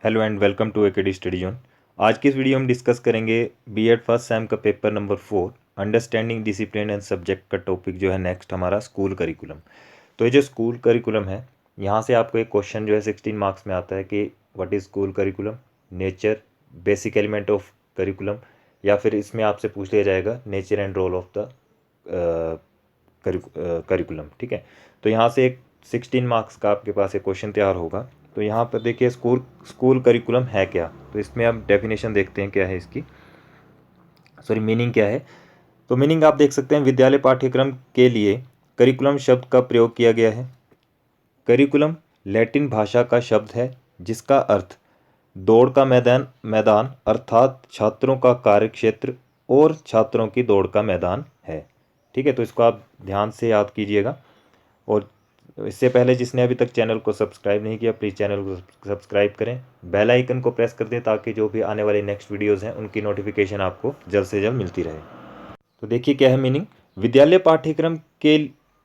Hello and welcome to AKD study zone. आज की इस वीडियो में डिस्कस करेंगे बीएड फर्स्ट सेम का paper number 4 understanding discipline and subject का टॉपिक जो है नेक्स्ट हमारा स्कूल करिकुलम। तो ये जो स्कूल करिकुलम है, यहाँ से आपको एक क्वेश्चन जो है 16 मार्क्स में आता है कि what is school curriculum, nature, basic element of curriculum, या फिर इसमें आपसे पूछ लिया जाएगा nature and role of the curriculum. ठीक है, तो यहाँ से एक 16 मार्क्स का आपके पास एक क्वेश्चन तैयार होगा। तो यहाँ पर देखिए स्कूल करिकुलम है क्या, तो इसमें अब डेफिनेशन देखते हैं क्या है इसकी, सॉरी मीनिंग क्या है। तो मीनिंग आप देख सकते हैं, विद्यालय पाठ्यक्रम के लिए करिकुलम शब्द का प्रयोग किया गया है। करिकुलम लैटिन भाषा का शब्द है जिसका अर्थ दौड़ का मैदान अर्थात छात्रों का कार्यक्षेत्र और छात्रों की दौड़ का मैदान है। ठीक है, तो इसको आप ध्यान से याद कीजिएगा। और इससे पहले जिसने अभी तक चैनल को सब्सक्राइब नहीं किया, प्लीज़ चैनल को सब्सक्राइब करें, बेल आइकन को प्रेस कर दें ताकि जो भी आने वाले नेक्स्ट वीडियोज़ हैं उनकी नोटिफिकेशन आपको जल्द से जल्द मिलती रहे। तो देखिए क्या है मीनिंग, विद्यालय पाठ्यक्रम के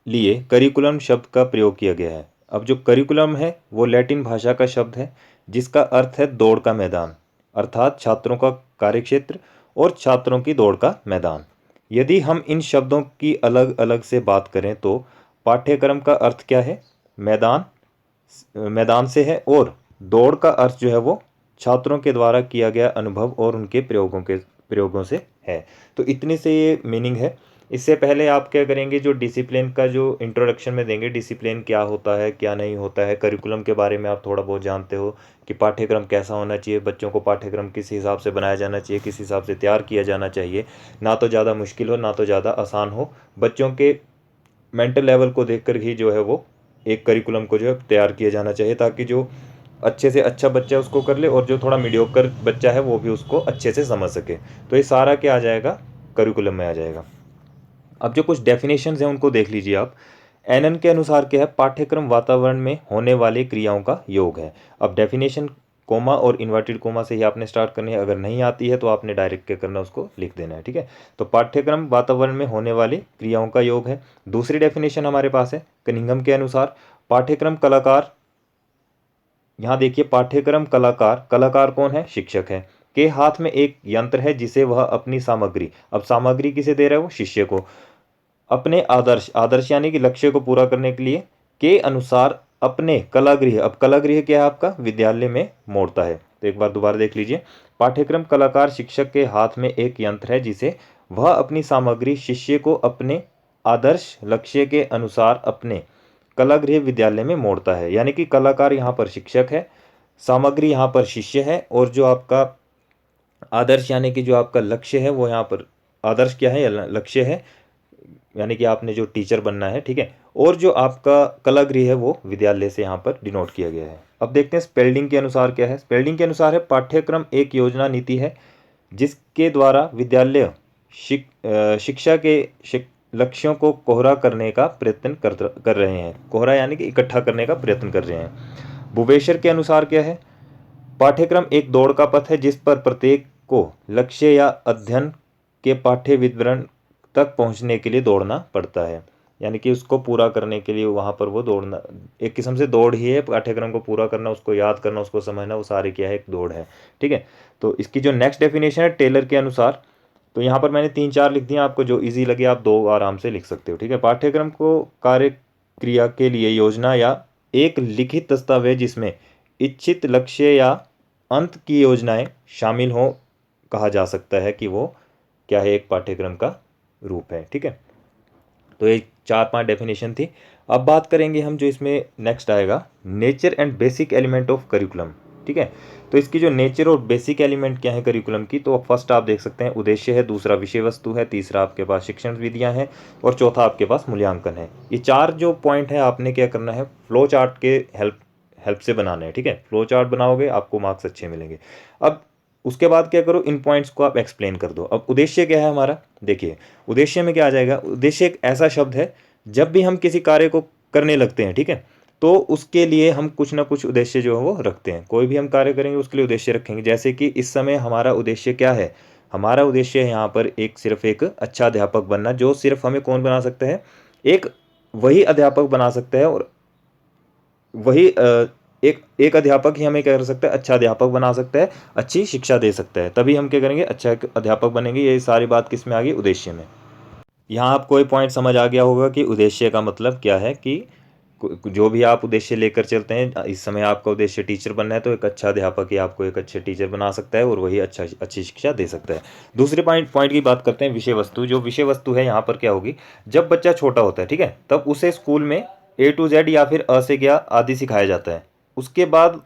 लिए करिकुलम शब्द का प्रयोग किया गया है। अब जो करिकुलम है वो लैटिन भाषा का शब्द है जिसका अर्थ है दौड़ का मैदान अर्थात छात्रों का कार्यक्षेत्र और छात्रों की दौड़ का मैदान। यदि हम इन शब्दों की अलग अलग से बात करें तो पाठ्यक्रम का अर्थ क्या है, मैदान मैदान से है, और दौड़ का अर्थ जो है वो छात्रों के द्वारा किया गया अनुभव और उनके प्रयोगों से है। तो इतनी से ये मीनिंग है। इससे पहले आप क्या करेंगे, जो डिसिप्लिन का जो इंट्रोडक्शन में देंगे, डिसिप्लिन क्या होता है क्या नहीं होता है, करिकुलम के बारे में आप थोड़ा बहुत जानते हो कि पाठ्यक्रम कैसा होना चाहिए, बच्चों को पाठ्यक्रम किस हिसाब से बनाया जाना चाहिए, किस हिसाब से तैयार किया जाना चाहिए, ना तो ज़्यादा मुश्किल हो ना तो ज़्यादा आसान हो, बच्चों के मेंटल लेवल को देखकर ही जो है वो एक करिकुलम को जो है तैयार किया जाना चाहिए, ताकि जो अच्छे से अच्छा बच्चा उसको कर ले और जो थोड़ा मीडियोकर बच्चा है वो भी उसको अच्छे से समझ सके। तो ये सारा क्या आ जाएगा, करिकुलम में आ जाएगा। अब जो कुछ डेफिनेशंस हैं उनको देख लीजिए आप। एनएन के अनुसार क्या है, पाठ्यक्रम वातावरण में होने वाली क्रियाओं का योग है। अब डेफिनेशन कोमा और इन्वर्टेड कोमा से ही आपने स्टार्ट करनी है, अगर नहीं आती है तो आपने डायरेक्ट क्या करना है, उसको लिख देना है। ठीक है, तो पाठ्यक्रम वातावरण में होने वाली क्रियाओं का योग है। दूसरी डेफिनेशन हमारे पास है कनिंघम के अनुसार, पाठ्यक्रम कलाकार, यहाँ देखिए पाठ्यक्रम कलाकार, कलाकार कौन है, शिक्षक है, के हाथ में एक यंत्र है जिसे वह अपनी सामग्री, अब सामग्री किसे दे रहा है, वो शिष्य को, अपने आदर्श आदर्श यानी कि लक्ष्य को पूरा करने के लिए के अनुसार अपने कलागृह, अब कलागृह क्या है आपका, विद्यालय में मोड़ता है। तो एक बार दोबारा देख लीजिए, पाठ्यक्रम कलाकार शिक्षक के हाथ में एक यंत्र है जिसे वह अपनी सामग्री शिष्य को अपने आदर्श लक्ष्य के अनुसार अपने कलागृह विद्यालय में मोड़ता है। यानी कि कलाकार यहाँ पर शिक्षक है, सामग्री यहाँ पर शिष्य है, और जो आपका आदर्श यानी कि जो आपका लक्ष्य है वो यहाँ पर, आदर्श क्या है, लक्ष्य है, यानी कि आपने जो टीचर बनना है। ठीक है, और जो आपका कलागृह है वो विद्यालय से यहाँ पर डिनोट किया गया है। अब देखते हैं स्पेल्डिंग के अनुसार क्या है। स्पेल्डिंग के अनुसार है, पाठ्यक्रम एक योजना नीति है जिसके द्वारा विद्यालय शिक्षा के लक्ष्यों को कोहरा करने का प्रयत्न कर रहे हैं। कोहरा यानी कि इकट्ठा करने का प्रयत्न कर रहे हैं। भुवेशर के अनुसार क्या है, पाठ्यक्रम एक दौड़ का पथ है जिस पर प्रत्येक को लक्ष्य या अध्ययन के पाठ्य विवरण तक पहुंचने के लिए दौड़ना पड़ता है। यानी कि उसको पूरा करने के लिए वहाँ पर वो दौड़ना, एक किस्म से दौड़ ही है, पाठ्यक्रम को पूरा करना, उसको याद करना, उसको समझना, वो सारे क्या है, एक दौड़ है। ठीक है, तो इसकी जो नेक्स्ट डेफिनेशन है टेलर के अनुसार, तो यहाँ पर मैंने 3-4 लिख दिया, आपको जो इजी लगे आप 2 आराम से लिख सकते हो। ठीक है, पाठ्यक्रम को कार्य क्रिया के लिए योजना या एक लिखित दस्तावेज जिसमें इच्छित लक्ष्य या अंत की योजनाएं शामिल हो, कहा जा सकता है कि वो क्या है, एक पाठ्यक्रम का रूप है। ठीक है, तो ये 4-5 डेफिनेशन थी। अब बात करेंगे हम जो इसमें नेक्स्ट आएगा, nature and basic element of curriculum. ठीक है, तो इसकी जो नेचर और बेसिक एलिमेंट क्या है करिकुलम की, तो फर्स्ट आप देख सकते हैं उद्देश्य है, दूसरा विषय वस्तु है, तीसरा आपके पास शिक्षण विधियां हैं, और चौथा आपके पास मूल्यांकन है। ये 4 जो पॉइंट है आपने क्या करना है, फ्लो चार्ट के हेल्प से बनाना है। ठीक है, फ्लो चार्ट बनाओगे आपको मार्क्स अच्छे मिलेंगे। अब उसके बाद क्या करो, इन पॉइंट्स को आप एक्सप्लेन कर दो। अब उद्देश्य क्या है हमारा, देखिए उद्देश्य में क्या आ जाएगा, उद्देश्य एक ऐसा शब्द है जब भी हम किसी कार्य को करने लगते हैं, ठीक है, तो उसके लिए हम कुछ ना कुछ उद्देश्य जो है वो रखते हैं। कोई भी हम कार्य करेंगे उसके लिए उद्देश्य रखेंगे। जैसे कि इस समय हमारा उद्देश्य क्या है, हमारा उद्देश्य है यहाँ पर एक सिर्फ एक अच्छा अध्यापक बनना, जो सिर्फ हमें कौन बना सकता है, एक वही अध्यापक बना सकता है, और वही एक एक अध्यापक ही हमें क्या कर सकता है, अच्छा अध्यापक बना सकता है, अच्छी शिक्षा दे सकता है, तभी हम क्या करेंगे, अच्छा अध्यापक बनेंगे। ये सारी बात किस में आ गई, उद्देश्य में। यहाँ आपको ये पॉइंट समझ आ गया होगा कि उद्देश्य का मतलब क्या है, कि जो भी आप उद्देश्य लेकर चलते हैं, इस समय आपका उद्देश्य टीचर बनना है, तो एक अच्छा अध्यापक ही आपको एक अच्छे टीचर बना सकता है और वही अच्छी शिक्षा दे सकता है। दूसरे पॉइंट की बात करते हैं, विषय वस्तु। जो विषय वस्तु है यहाँ पर क्या होगी, जब बच्चा छोटा होता है, ठीक है, तब उसे स्कूल में A to Z या फिर अ से ज्ञ आदि सिखाया जाता है। उसके बाद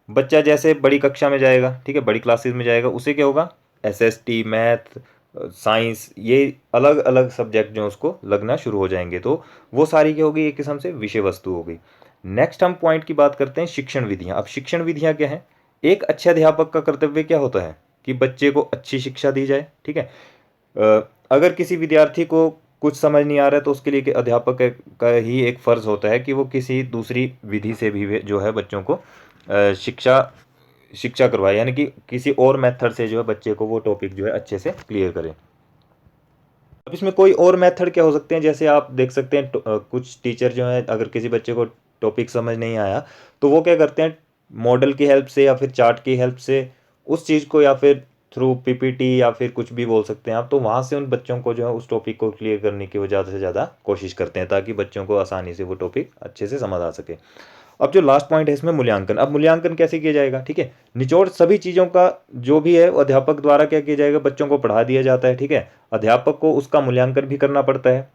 बच्चा जैसे बड़ी कक्षा में जाएगा, ठीक है, बड़ी क्लासेस में जाएगा, उसे क्या होगा, SST, मैथ, साइंस, ये अलग अलग सब्जेक्ट जो उसको लगना शुरू हो जाएंगे, तो वो सारी क्या होगी, एक किस्म से विषय वस्तु होगी। नेक्स्ट हम पॉइंट की बात करते हैं, शिक्षण विधियां। अब शिक्षण विधियां क्या है, एक अच्छे अध्यापक का कर्तव्य क्या होता है कि बच्चे को अच्छी शिक्षा दी जाए, ठीक है। अगर किसी विद्यार्थी को कुछ समझ नहीं आ रहा है, तो उसके लिए अध्यापक का ही एक फ़र्ज़ होता है कि वो किसी दूसरी विधि से भी जो है बच्चों को शिक्षा शिक्षा करवाए, यानी कि किसी और मेथड से जो है बच्चे को वो टॉपिक जो है अच्छे से क्लियर करें। अब इसमें कोई और मेथड क्या हो सकते हैं, जैसे आप देख सकते हैं कुछ टीचर जो हैं, अगर किसी बच्चे को टॉपिक समझ नहीं आया, तो वो क्या करते हैं, मॉडल की हेल्प से या फिर चार्ट की हेल्प से उस चीज़ को, या फिर थ्रू PPT या फिर कुछ भी बोल सकते हैं आप, तो वहाँ से उन बच्चों को जो है उस टॉपिक को क्लियर करने की वो ज़्यादा से ज़्यादा कोशिश करते हैं, ताकि बच्चों को आसानी से वो टॉपिक अच्छे से समझ आ सके। अब जो लास्ट पॉइंट है इसमें, मूल्यांकन। अब मूल्यांकन कैसे किया जाएगा, ठीक है, निचोड़ सभी चीज़ों का जो भी है वो अध्यापक द्वारा क्या किया जाएगा, बच्चों को पढ़ा दिया जाता है, ठीक है। अध्यापक को उसका मूल्यांकन भी करना पड़ता है।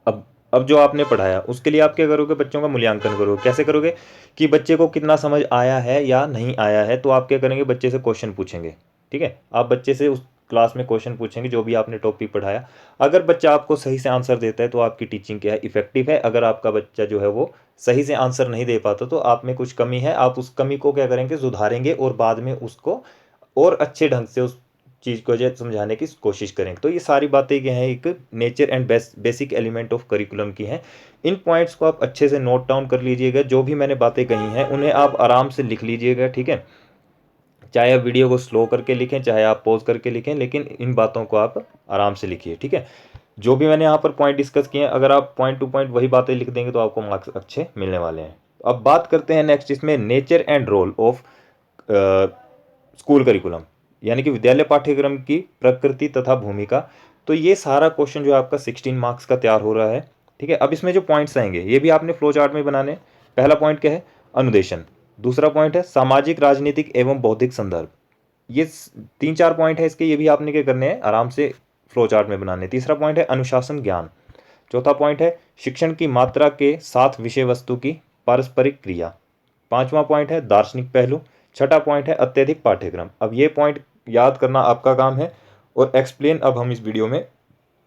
अब जो आपने पढ़ाया उसके लिए आप क्या करोगे, बच्चों का मूल्यांकन करोगे। कैसे करोगे, कि बच्चे को कितना समझ आया है या नहीं आया है, तो आप क्या करेंगे, बच्चे से क्वेश्चन पूछेंगे, ठीक है। आप बच्चे से उस क्लास में क्वेश्चन पूछेंगे जो भी आपने टॉपिक पढ़ाया। अगर बच्चा आपको सही से आंसर देता है तो आपकी टीचिंग क्या है, इफेक्टिव है। अगर आपका बच्चा जो है वो सही से आंसर नहीं दे पाता, तो आप में कुछ कमी है, आप उस कमी को क्या करेंगे, सुधारेंगे और बाद में उसको और अच्छे ढंग से उस चीज़ को जो है समझाने की कोशिश करेंगे। तो ये सारी बातें क्या हैं, एक nature and basic element of curriculum की हैं। इन पॉइंट्स को आप अच्छे से नोट डाउन कर लीजिएगा, जो भी मैंने बातें कही हैं उन्हें आप आराम से लिख लीजिएगा, ठीक है। चाहे आप वीडियो को स्लो करके लिखें, चाहे आप पॉज करके लिखें, लेकिन इन बातों को आप आराम से लिखिए, ठीक है। जो भी मैंने यहाँ पर पॉइंट डिस्कस किए हैं, अगर आप पॉइंट टू पॉइंट वही बातें लिख देंगे तो आपको मार्क्स अच्छे मिलने वाले हैं। अब बात करते हैं नेक्स्ट इसमें, nature and role of school curriculum, यानी कि विद्यालय पाठ्यक्रम की प्रकृति तथा भूमिका। तो ये सारा क्वेश्चन जो आपका 16 मार्क्स का तैयार हो रहा है, ठीक है। अब इसमें जो पॉइंट्स आएंगे ये भी आपने फ्लो चार्ट में बनाने। पहला पॉइंट क्या है, अनुदेशन। दूसरा पॉइंट है सामाजिक, राजनीतिक एवं बौद्धिक संदर्भ। ये 3-4 पॉइंट है इसके, ये भी आपने क्या करने हैं, आराम से फ्लो चार्ट में बनाने। तीसरा पॉइंट है अनुशासन ज्ञान। चौथा पॉइंट है शिक्षण की मात्रा के साथ विषय वस्तु की पारस्परिक क्रिया। पांचवा पॉइंट है दार्शनिक पहलू। छठा पॉइंट है अत्यधिक पाठ्यक्रम। अब ये पॉइंट याद करना आपका काम है, और एक्सप्लेन अब हम इस वीडियो में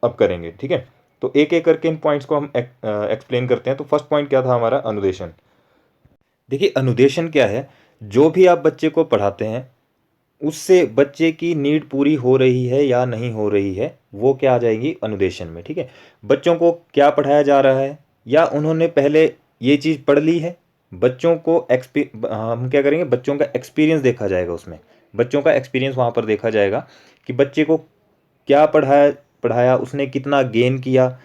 अब करेंगे, ठीक है। तो एक एक करके इन पॉइंट्स को हम एक्सप्लेन करते हैं। तो फर्स्ट पॉइंट क्या था हमारा, अनुदेशन। देखिए अनुदेशन क्या है, जो भी आप बच्चे को पढ़ाते हैं उससे बच्चे की नीड पूरी हो रही है या नहीं हो रही है, वो क्या आ जाएगी अनुदेशन में, ठीक है। बच्चों को क्या पढ़ाया जा रहा है, या उन्होंने पहले ये चीज़ पढ़ ली है, बच्चों को हम क्या करेंगे, बच्चों का एक्सपीरियंस देखा जाएगा उसमें। बच्चों का एक्सपीरियंस वहाँ पर देखा जाएगा कि बच्चे को क्या पढ़ाया पढ़ाया उसने कितना गेन किया,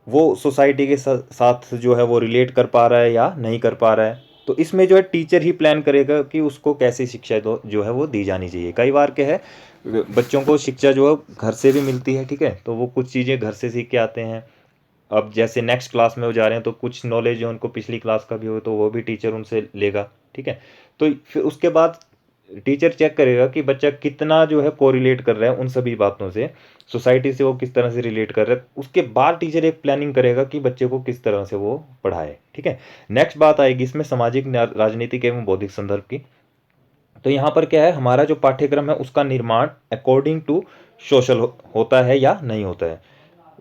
वो सोसाइटी के साथ जो है वो रिलेट कर पा रहा है या नहीं कर पा रहा है। तो इसमें जो है टीचर ही प्लान करेगा कि उसको कैसी शिक्षा जो है वो दी जानी चाहिए। कई बार क्या है, बच्चों को शिक्षा जो है घर से भी मिलती है, ठीक है, तो वो कुछ चीज़ें घर से सीख के आते हैं। अब जैसे नेक्स्ट क्लास में वो जा रहे हैं, तो कुछ नॉलेज जो उनको पिछली क्लास का भी हो तो वो भी टीचर उनसे लेगा, ठीक है। तो फिर उसके बाद टीचर चेक करेगा कि बच्चा कितना जो है कोरिलेट कर रहा है उन सभी बातों से, सोसाइटी से वो किस तरह से रिलेट कर रहा है। उसके बाद टीचर एक प्लानिंग करेगा कि बच्चे को किस तरह से वो पढ़ाए, ठीक है। नेक्स्ट बात आएगी इसमें सामाजिक, राजनीतिक एवं बौद्धिक संदर्भ की। तो यहाँ पर क्या है, हमारा जो पाठ्यक्रम है उसका निर्माण अकॉर्डिंग टू सोशल होता है या नहीं होता है,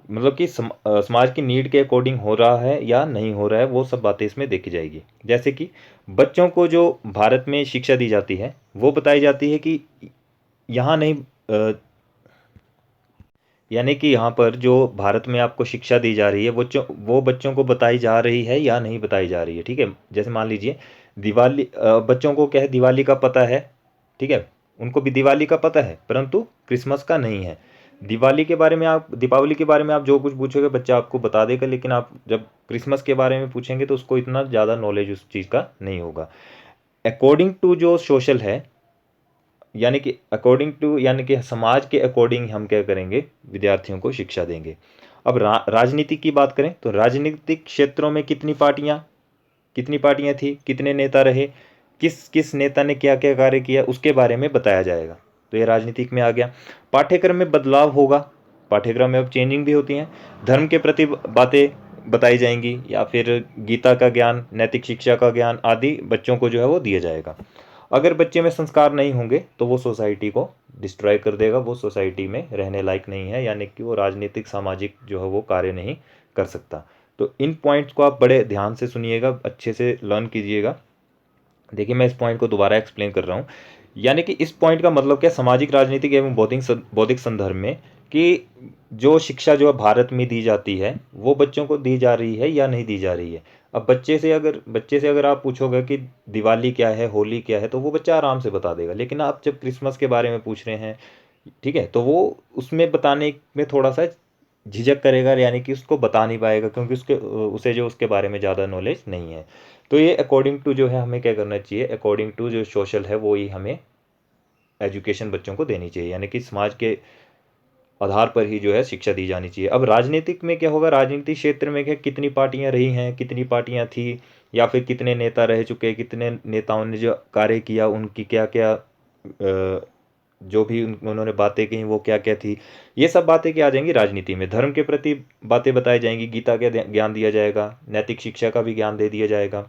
मतलब कि समाज की नीड के अकॉर्डिंग हो रहा है या नहीं हो रहा है, वो सब बातें इसमें देखी जाएगी। जैसे कि बच्चों को जो भारत में शिक्षा दी जाती है वो बताई जाती है कि यहाँ नहीं, यानी कि यहाँ पर जो भारत में आपको शिक्षा दी जा रही है वो बच्चों को बताई जा रही है या नहीं बताई जा रही है, ठीक है। जैसे मान लीजिए दिवाली, बच्चों को क्या है, दिवाली का पता है, ठीक है, उनको भी दिवाली का पता है परंतु क्रिसमस का नहीं है। दीपावली के बारे में आप जो कुछ पूछोगे बच्चा आपको बता देगा, लेकिन आप जब क्रिसमस के बारे में पूछेंगे तो उसको इतना ज़्यादा नॉलेज उस चीज़ का नहीं होगा। अकॉर्डिंग टू जो सोशल है, यानी कि समाज के अकॉर्डिंग हम क्या करेंगे, विद्यार्थियों को शिक्षा देंगे। अब राजनीति की बात करें तो राजनीतिक क्षेत्रों में कितनी पार्टियां थी, कितने नेता रहे, किस किस नेता ने क्या क्या कार्य किया, उसके बारे में बताया जाएगा। तो ये राजनीतिक में आ गया। पाठ्यक्रम में बदलाव होगा, पाठ्यक्रम में अब चेंजिंग भी होती हैं। धर्म के प्रति बातें बताई जाएंगी, या फिर गीता का ज्ञान, नैतिक शिक्षा का ज्ञान आदि बच्चों को जो है वो दिया जाएगा। अगर बच्चे में संस्कार नहीं होंगे तो वो सोसाइटी को डिस्ट्रॉय कर देगा, वो सोसाइटी में रहने लायक नहीं है, यानी कि वो राजनीतिक सामाजिक जो है वो कार्य नहीं कर सकता। तो इन पॉइंट्स को आप बड़े ध्यान से सुनिएगा, अच्छे से लर्न कीजिएगा। देखिए मैं इस पॉइंट को दोबारा एक्सप्लेन कर रहा हूँ। यानी कि इस पॉइंट का मतलब क्या, सामाजिक, राजनीतिक एवं बौद्धिक संदर्भ में कि जो शिक्षा जो है भारत में दी जाती है वो बच्चों को दी जा रही है या नहीं दी जा रही है। अब बच्चे से अगर आप पूछोगे कि दिवाली क्या है, होली क्या है, तो वो बच्चा आराम से बता देगा। लेकिन आप जब क्रिसमस के बारे में पूछ रहे हैं, ठीक है, तो वो उसमें बताने में थोड़ा सा झिझक करेगा, यानी कि उसको बता नहीं पाएगा, क्योंकि उसे जो उसके बारे में ज़्यादा नॉलेज नहीं है। तो ये अकॉर्डिंग टू जो है हमें क्या करना चाहिए, अकॉर्डिंग टू जो सोशल है वो ही हमें एजुकेशन बच्चों को देनी चाहिए, यानी कि समाज के आधार पर ही जो है शिक्षा दी जानी चाहिए। अब राजनीतिक में क्या होगा, राजनीतिक क्षेत्र में क्या, कितनी पार्टियां रही हैं, कितनी पार्टियां थी, या फिर कितने नेता रह चुके, कितने नेताओं ने जो कार्य किया, उनकी क्या क्या जो भी उन्होंने बातें कही वो क्या क्या थी, ये सब बातें क्या आ जाएंगी राजनीति में। धर्म के प्रति बातें बताई जाएंगी, गीता का ज्ञान दिया जाएगा, नैतिक शिक्षा का भी ज्ञान दे दिया जाएगा।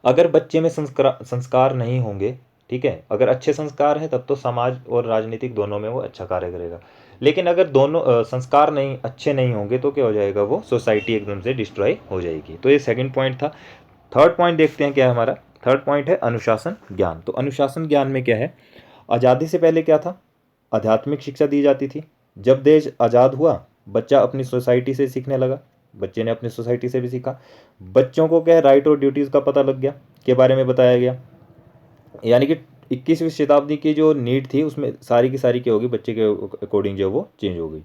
अगर बच्चे में संस्कार नहीं होंगे, ठीक है, अगर अच्छे संस्कार हैं तब तो समाज और राजनीतिक दोनों में वो अच्छा कार्य करेगा। लेकिन अगर दोनों संस्कार नहीं अच्छे नहीं होंगे तो क्या हो जाएगा, वो सोसाइटी एकदम से डिस्ट्रॉय हो जाएगी। तो ये सेकंड पॉइंट था। थर्ड पॉइंट देखते हैं क्या है हमारा। थर्ड पॉइंट है अनुशासन ज्ञान। तो अनुशासन ज्ञान में क्या है, आज़ादी से पहले क्या था, आध्यात्मिक शिक्षा दी जाती थी। जब देश आज़ाद हुआ बच्चा अपनी सोसाइटी से सीखने लगा, बच्चे ने अपनी सोसाइटी से भी सीखा। बच्चों को क्या है, राइट और ड्यूटीज़ का पता लग गया, के बारे में बताया गया। यानी कि 21वीं शताब्दी की जो नीड थी उसमें सारी की सारी क्या होगी, बच्चे के अकॉर्डिंग जो वो चेंज हो गई।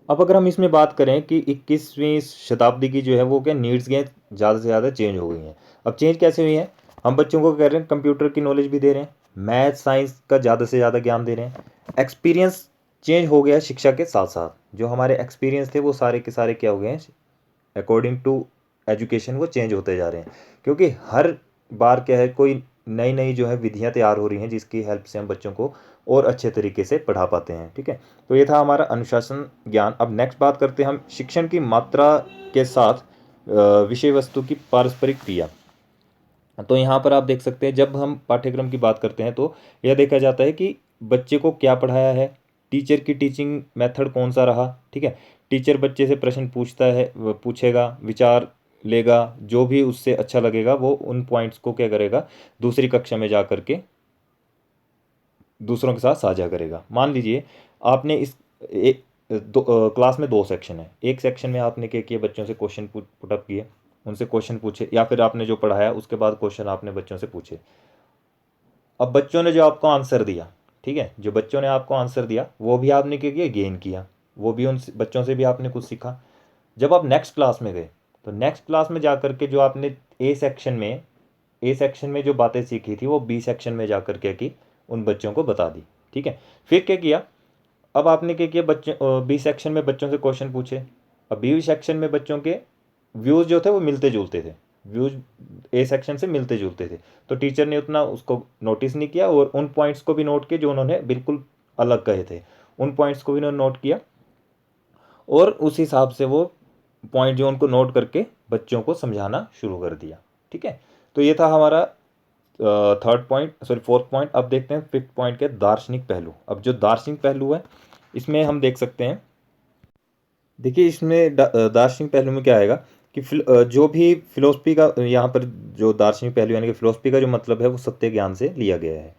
अब अगर हम इसमें बात करें कि 21वीं शताब्दी की जो है वो क्या नीड्स के ज़्यादा से ज़्यादा चेंज हो गई हैं। अब चेंज कैसे हुई है, हम बच्चों को कह रहे हैं कंप्यूटर की नॉलेज भी दे रहे हैं, मैथ साइंस का ज़्यादा से ज़्यादा ज्ञान दे रहे हैं। एक्सपीरियंस चेंज हो गया शिक्षा के साथ साथ, जो हमारे एक्सपीरियंस थे वो सारे के सारे क्या हो गए हैं, अकॉर्डिंग टू एजुकेशन वो चेंज होते जा रहे हैं। क्योंकि हर बार क्या है, कोई नई नई जो है विधियाँ तैयार हो रही हैं जिसकी हेल्प से हम बच्चों को और अच्छे तरीके से पढ़ा पाते हैं। ठीक है, तो ये था हमारा अनुशासन ज्ञान। अब नेक्स्ट बात करते हैं हम शिक्षण की मात्रा के साथ विषय वस्तु की पारस्परिक क्रिया। तो यहाँ पर आप देख सकते हैं जब हम पाठ्यक्रम की बात करते हैं तो यह देखा जाता है कि बच्चे को क्या पढ़ाया है, टीचर की टीचिंग मेथड कौन सा रहा। ठीक है, टीचर बच्चे से प्रश्न पूछता है, पूछेगा, विचार लेगा, जो भी उससे अच्छा लगेगा वो उन पॉइंट्स को क्या करेगा, दूसरी कक्षा में जा कर के दूसरों के साथ साझा करेगा। मान लीजिए आपने क्लास में दो सेक्शन है, एक सेक्शन में आपने क्या किया, बच्चों से क्वेश्चन पुटअप किए, उनसे क्वेश्चन पूछे, या फिर आपने जो पढ़ाया उसके बाद क्वेश्चन आपने बच्चों से पूछे। अब बच्चों ने जो आपको आंसर दिया, ठीक है, जो बच्चों ने आपको आंसर दिया वो भी आपने क्या किया, गेन किया, वो भी उन बच्चों से भी आपने कुछ सीखा। जब आप नेक्स्ट क्लास में गए तो नेक्स्ट क्लास में जा कर के जो आपने ए सेक्शन में जो बातें सीखी थी वो बी सेक्शन में जा कर के की उन बच्चों को बता दी। ठीक है, फिर क्या किया, अब आपने क्या किया, बच्चों बी सेक्शन में बच्चों से क्वेश्चन पूछे। अब बी सेक्शन में बच्चों के व्यूज़ जो थे वो मिलते जुलते थे, व्यूज़ ए सेक्शन से मिलते जुलते थे। तो टीचर ने उतना उसको नोटिस नहीं किया, और उन पॉइंट्स को भी नोट किया जो उन्होंने बिल्कुल अलग कहे थे, उन पॉइंट्स को भी उन्होंने नोट किया, और उस हिसाब से वो पॉइंट जो उनको नोट करके बच्चों को समझाना शुरू कर दिया। ठीक है, तो ये था हमारा फोर्थ पॉइंट। अब देखते हैं फिफ्थ पॉइंट के दार्शनिक पहलू। अब जो दार्शनिक पहलू है इसमें हम देख सकते हैं, देखिए इसमें दार्शनिक पहलू में क्या आएगा कि जो भी फिलोसफी का यहाँ पर जो दार्शनिक पहलू यानी कि फिलोसफी का जो मतलब है वो सत्य ज्ञान से लिया गया है।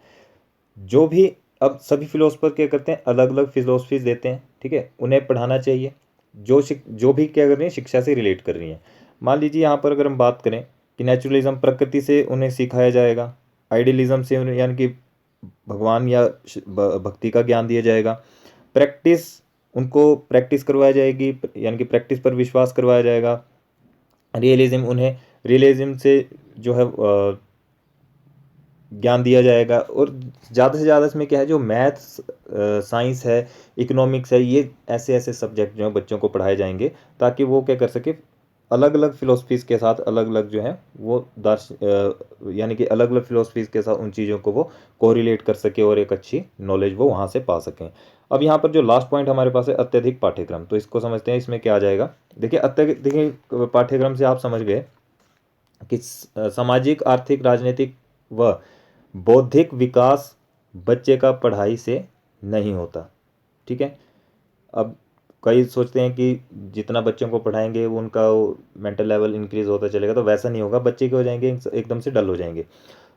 जो भी अब सभी फिलोसफर क्या करते हैं, अलग अलग फिलोसफीज देते हैं, ठीक है, उन्हें पढ़ाना चाहिए जो भी क्या कर रही है, शिक्षा से रिलेट कर रही हैं। मान लीजिए यहाँ पर अगर हम बात करें कि नेचुरलिज्म, प्रकृति से उन्हें सिखाया जाएगा, आइडियलिज्म से उन्हें यानी कि भगवान या भक्ति का ज्ञान दिया जाएगा, प्रैक्टिस, उनको प्रैक्टिस करवाई जाएगी, यानी कि प्रैक्टिस पर विश्वास करवाया जाएगा। रियलिज्म, उन्हें रियलिज्म से जो है ज्ञान दिया जाएगा। और ज़्यादा से ज़्यादा इसमें क्या है, जो मैथ्स, साइंस है, इकोनॉमिक्स है, ये ऐसे ऐसे सब्जेक्ट जो है बच्चों को पढ़ाए जाएंगे, ताकि वो क्या कर सके, अलग अलग फिलोसफीज़ के साथ अलग अलग जो है वो यानी कि अलग अलग फिलोसफीज़ के साथ उन चीज़ों को वो कोरिलेट कर सके और एक अच्छी नॉलेज वो वहाँ से पा सकें। अब यहाँ पर जो लास्ट पॉइंट हमारे पास है, अत्यधिक पाठ्यक्रम, तो इसको समझते हैं इसमें क्या आ जाएगा। देखिए अत्यधिक पाठ्यक्रम से आप समझ गए कि सामाजिक, आर्थिक, राजनीतिक व बौद्धिक विकास बच्चे का पढ़ाई से नहीं होता। ठीक है। अब कई सोचते हैं कि जितना बच्चों को पढ़ाएंगे वो उनका मेंटल लेवल इंक्रीज होता चलेगा, तो वैसा नहीं होगा, बच्चे क्या हो जाएंगे, एकदम से डल हो जाएंगे।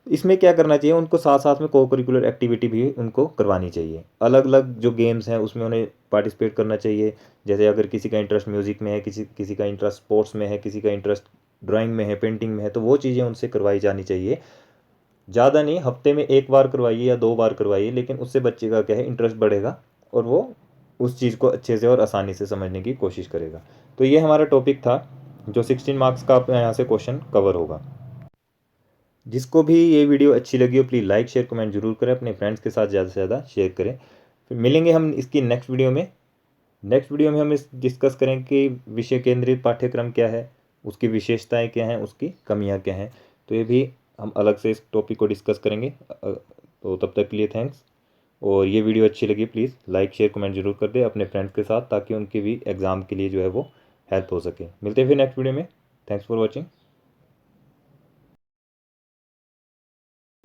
इसमें क्या करना चाहिए, उनको साथ साथ में को करिकुलर एक्टिविटी भी उनको करवानी चाहिए। अलग अलग जो गेम्स हैं उसमें उन्हें पार्टिसिपेट करना चाहिए। जैसे अगर किसी का इंटरेस्ट म्यूज़िक में है, किसी किसी का इंटरेस्ट स्पोर्ट्स में है, किसी का इंटरेस्ट ड्राइंग में है, पेंटिंग में है, तो वो चीज़ें उनसे करवाई जानी चाहिए। ज़्यादा नहीं, हफ्ते में एक बार करवाइए या 2 बार करवाइए, लेकिन उससे बच्चे का क्या है, इंटरेस्ट बढ़ेगा और वो उस चीज़ को अच्छे से और आसानी से समझने की कोशिश करेगा। तो ये हमारा टॉपिक था, जो 16 मार्क्स का अपने यहाँ से क्वेश्चन कवर होगा। जिसको भी ये वीडियो अच्छी लगी हो, प्लीज़ लाइक शेयर कमेंट जरूर करें, अपने फ्रेंड्स के साथ ज़्यादा से ज़्यादा शेयर करें। फिर मिलेंगे हम इसकी नेक्स्ट वीडियो में। नेक्स्ट वीडियो में हम इस डिस्कस करें कि विषय केंद्रित पाठ्यक्रम क्या है, उसकी विशेषताएं क्या हैं, उसकी कमियां क्या हैं। तो ये भी हम अलग से इस टॉपिक को डिस्कस करेंगे। तो तब तक के लिए थैंक्स। और ये वीडियो अच्छी लगी प्लीज़ लाइक शेयर कमेंट जरूर कर दे अपने फ्रेंड्स के साथ, ताकि उनके भी एग्ज़ाम के लिए जो है वो हेल्प हो सके। मिलते हैं फिर नेक्स्ट वीडियो में। Thanks for watching.